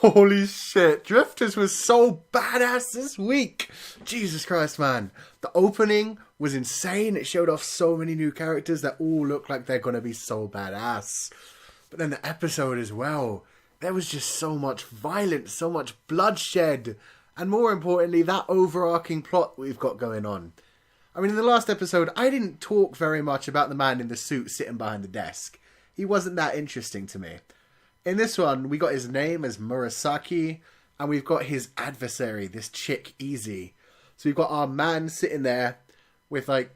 Holy shit, Drifters was so badass this week. Jesus Christ, man. The opening was insane. It showed off so many new characters that all look like they're going to be so badass. But then the episode as well. There was just so much violence, so much bloodshed. And more importantly, that overarching plot we've got going on. I mean, in the last episode, I didn't talk very much about the man in the suit sitting behind the desk. He wasn't that interesting to me. In this one, we got his name as Murasaki, and we've got his adversary, this chick, Easy. So we've got our man sitting there with, like,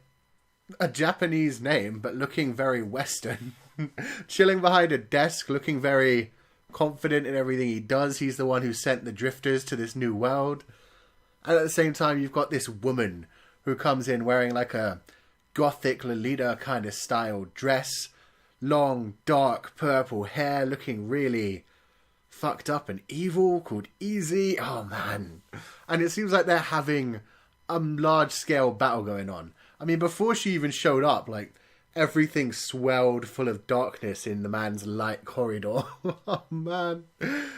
a Japanese name, but looking very Western. Chilling behind a desk, looking very confident in everything he does. He's the one who sent the Drifters to this new world. And at the same time, you've got this woman who comes in wearing, like, a gothic Lolita kind of style dress. Long, dark, purple hair, looking really fucked up and evil, called Easy. Oh, man. And it seems like they're having a large-scale battle going on. I mean, before she even showed up, like, everything swelled full of darkness in the man's light corridor. Oh, man.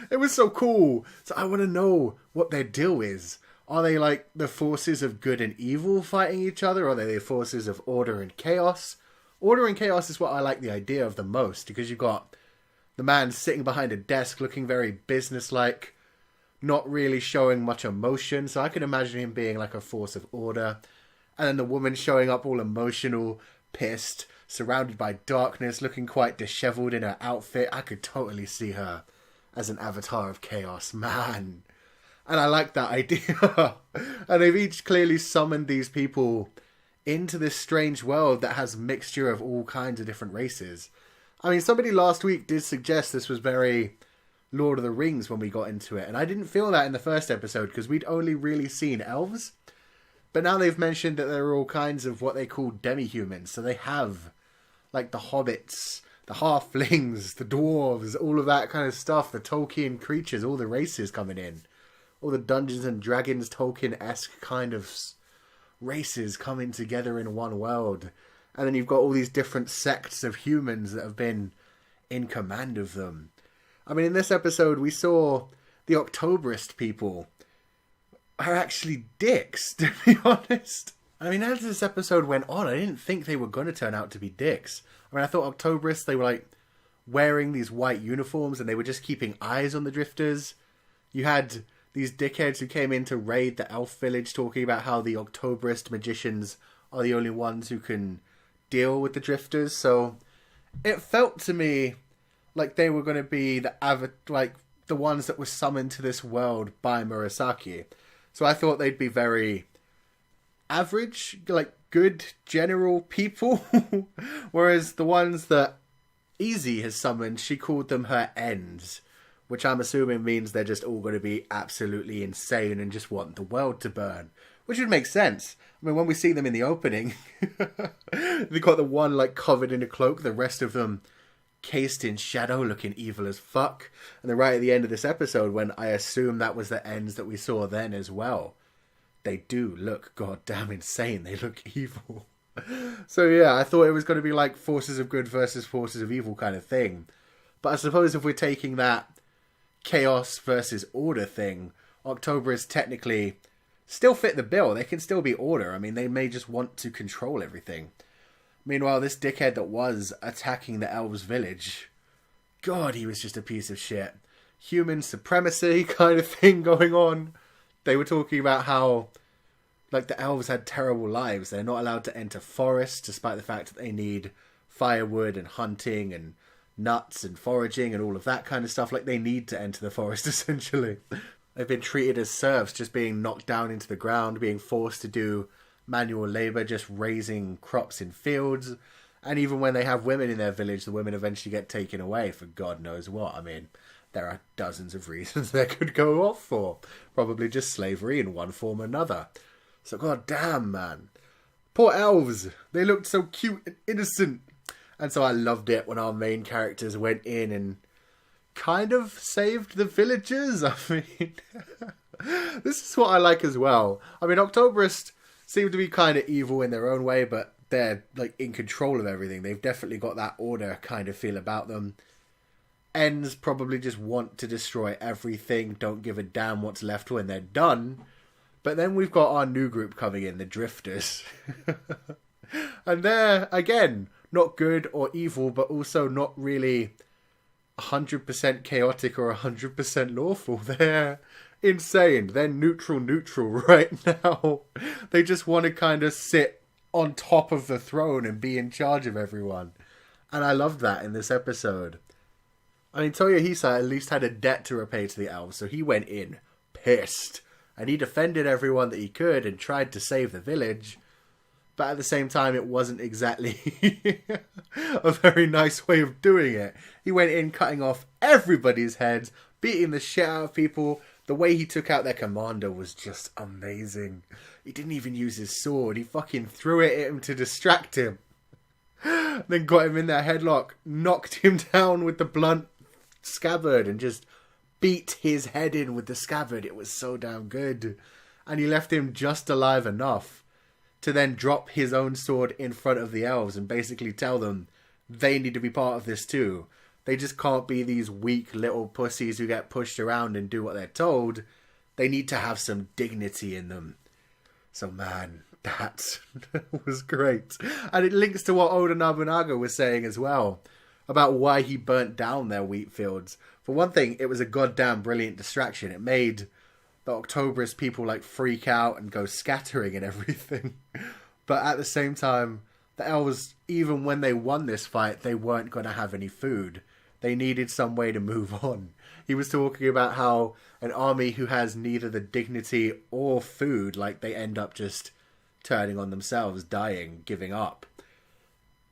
It was so cool. So I want to know what their deal is. Are they, like, the forces of good and evil fighting each other? Or are they the forces of order and chaos? Order and chaos is what I like the idea of the most, because you've got the man sitting behind a desk looking very businesslike, not really showing much emotion, so I can imagine him being like a force of order. And then the woman showing up all emotional, pissed, surrounded by darkness, looking quite disheveled in her outfit. I could totally see her as an avatar of chaos, man. And I like that idea. And they've each clearly summoned these people into this strange world that has a mixture of all kinds of different races. I mean, somebody last week did suggest this was very Lord of the Rings when we got into it, and I didn't feel that in the first episode because we'd only really seen elves. But now they've mentioned that there are all kinds of what they call demi-humans, so they have, like, the hobbits, the halflings, the dwarves, all of that kind of stuff, the Tolkien creatures, all the races coming in. All the Dungeons and Dragons Tolkien-esque kind of races coming together in one world. And then you've got all these different sects of humans that have been in command of them. I mean, in this episode, we saw the Octoberist people are actually dicks, to be honest. I mean, as this episode went on, I didn't think they were going to turn out to be dicks. I mean, I thought Octoberists, they were, like, wearing these white uniforms and they were just keeping eyes on the Drifters. You had these dickheads who came in to raid the elf village talking about how the Octoberist magicians are the only ones who can deal with the Drifters. So it felt to me like they were going to be the ones that were summoned to this world by Murasaki. So I thought they'd be very average, like good general people. Whereas the ones that Easy has summoned, she called them her ends. Which I'm assuming means they're just all going to be absolutely insane and just want the world to burn. Which would make sense. I mean, when we see them in the opening, they've got the one, like, covered in a cloak, the rest of them cased in shadow, looking evil as fuck. And then right at the end of this episode, when I assume that was the ends that we saw then as well, they do look goddamn insane. They look evil. So yeah, I thought it was going to be like forces of good versus forces of evil kind of thing. But I suppose if we're taking that chaos versus order thing, Octoberists technically still fit the bill. They can still be order. I mean, they may just want to control everything. Meanwhile, this dickhead that was attacking the elves' village, God, he was just a piece of shit. Human supremacy kind of thing going on. They were talking about how, like, the elves had terrible lives. They're not allowed to enter forests, despite the fact that they need firewood and hunting and nuts and foraging and all of that kind of stuff. Like, they need to enter the forest, essentially. They've been treated as serfs, just being knocked down into the ground, being forced to do manual labour, just raising crops in fields. And even when they have women in their village, the women eventually get taken away for God knows what. I mean, there are dozens of reasons they could go off for. Probably just slavery in one form or another. So, god damn, man. Poor elves. They looked so cute and innocent. And so I loved it when our main characters went in and kind of saved the villagers. I mean, this is what I like as well. I mean, Octoberists seem to be kind of evil in their own way, but they're, like, in control of everything. They've definitely got that order kind of feel about them. ends probably just want to destroy everything, don't give a damn what's left when they're done. But then we've got our new group coming in, the Drifters. And they're, again, not good or evil, but also not really 100% chaotic or 100% lawful. They're insane. They're neutral right now. They just want to kind of sit on top of the throne and be in charge of everyone. And I love that in this episode. I mean, Toyohisa at least had a debt to repay to the elves, so he went in pissed. And he defended everyone that he could and tried to save the village. But at the same time, it wasn't exactly a very nice way of doing it. He went in cutting off everybody's heads, beating the shit out of people. The way he took out their commander was just amazing. He didn't even use his sword. He fucking threw it at him to distract him. Then got him in that headlock, knocked him down with the blunt scabbard and just beat his head in with the scabbard. It was so damn good. And he left him just alive enough to then drop his own sword in front of the elves and basically tell them they need to be part of this too. They just can't be these weak little pussies who get pushed around and do what they're told. They need to have some dignity in them. So man, that was great. And it links to what Oda Nobunaga was saying as well about why he burnt down their wheat fields. For one thing, it was a goddamn brilliant distraction. It made the Octoberist people like freak out and go scattering and everything. But at the same time, the elves, even when they won this fight, they weren't going to have any food. They needed some way to move on. He was talking about how an army who has neither the dignity or food, like they end up just turning on themselves, dying, giving up.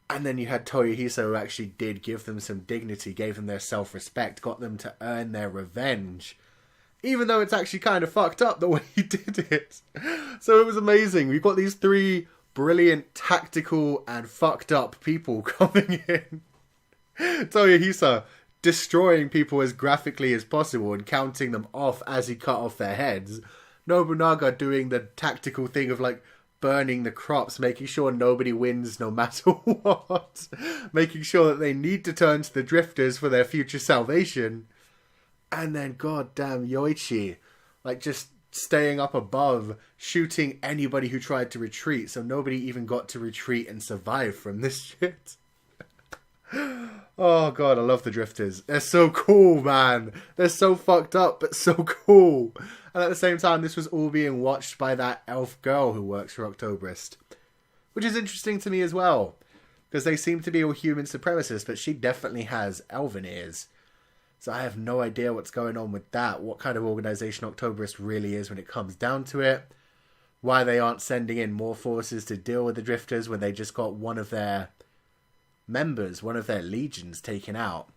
And then you had Toyohisa, who actually did give them some dignity, gave them their self-respect, got them to earn their revenge. Even though it's actually kind of fucked up the way he did it. So it was amazing. We've got these three brilliant, tactical, and fucked up people coming in. Toyohisa destroying people as graphically as possible and counting them off as he cut off their heads. Nobunaga doing the tactical thing of like burning the crops, making sure nobody wins no matter what. Making sure that they need to turn to the Drifters for their future salvation. And then, goddamn, Yoichi, like, just staying up above, shooting anybody who tried to retreat, so nobody even got to retreat and survive from this shit. Oh, God, I love the Drifters. They're so cool, man. They're so fucked up, but so cool. And at the same time, this was all being watched by that elf girl who works for Octoberist. Which is interesting to me as well, because they seem to be all human supremacists, but she definitely has elven ears. So I have no idea what's going on with that, what kind of organisation Octoberist really is when it comes down to it, why they aren't sending in more forces to deal with the Drifters when they just got one of their members, one of their legions taken out.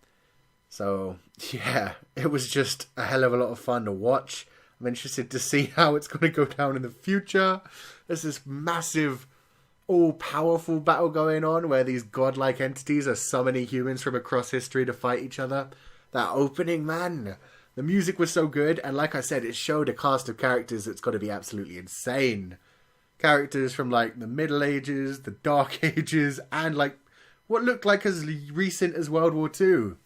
So, yeah, it was just a hell of a lot of fun to watch. I'm interested to see how it's going to go down in the future. There's this massive, all-powerful battle going on where these godlike entities are summoning humans from across history to fight each other. That opening, man, the music was so good, and like I said, it showed a cast of characters that's got to be absolutely insane. Characters from, like, the Middle Ages, the Dark Ages, and, like, what looked like as recent as World War II.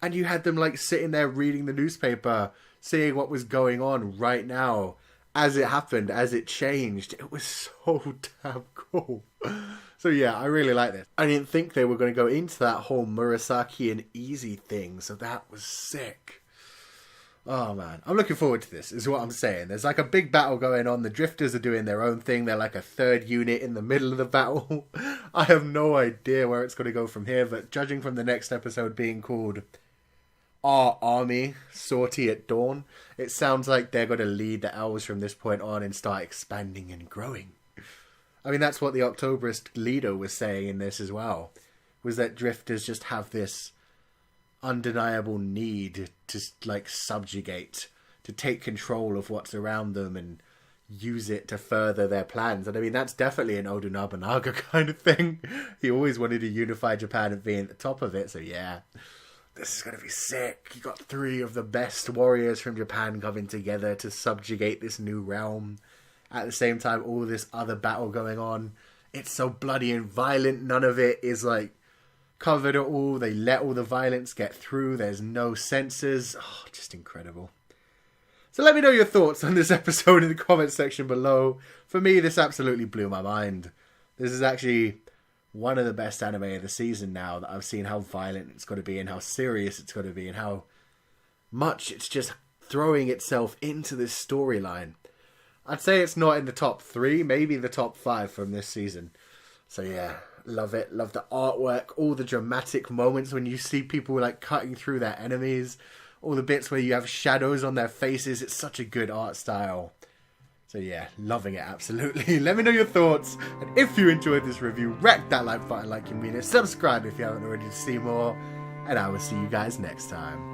And you had them, like, sitting there reading the newspaper, seeing what was going on right now, as it happened, as it changed. It was so damn cool. So yeah, I really like this. I didn't think they were going to go into that whole Murasaki and easy thing, so that was sick. Oh man, I'm looking forward to this, is what I'm saying. There's like a big battle going on. The Drifters are doing their own thing. They're like a third unit in the middle of the battle. I have no idea where it's going to go from here, but judging from the next episode being called Our Army, Sortie at Dawn, it sounds like they're going to lead the elves from this point on and start expanding and growing. I mean, that's what the Octoberist leader was saying in this as well, was that Drifters just have this undeniable need to, like, subjugate, to take control of what's around them and use it to further their plans. And I mean, that's definitely an Oda Nobunaga kind of thing. He always wanted to unify Japan and be at the top of it, so yeah. This is going to be sick. You got 3 of the best warriors from Japan coming together to subjugate this new realm. At the same time, all this other battle going on. It's so bloody and violent. None of it is, like, covered it all. They let all the violence get through. There's no censors. Oh, just incredible. So let me know your thoughts on this episode in the comments section below. For me, this absolutely blew my mind. This is actually one of the best anime of the season now that I've seen how violent it's got to be and how serious it's got to be and how much it's just throwing itself into this storyline. I'd say it's not in the top 3, maybe the top 5 from this season. So yeah, love it. Love the artwork, all the dramatic moments when you see people like cutting through their enemies, all the bits where you have shadows on their faces. It's such a good art style. So yeah, loving it, absolutely. Let me know your thoughts. And if you enjoyed this review, wreck that like button like you mean it. Subscribe if you haven't already to see more. And I will see you guys next time.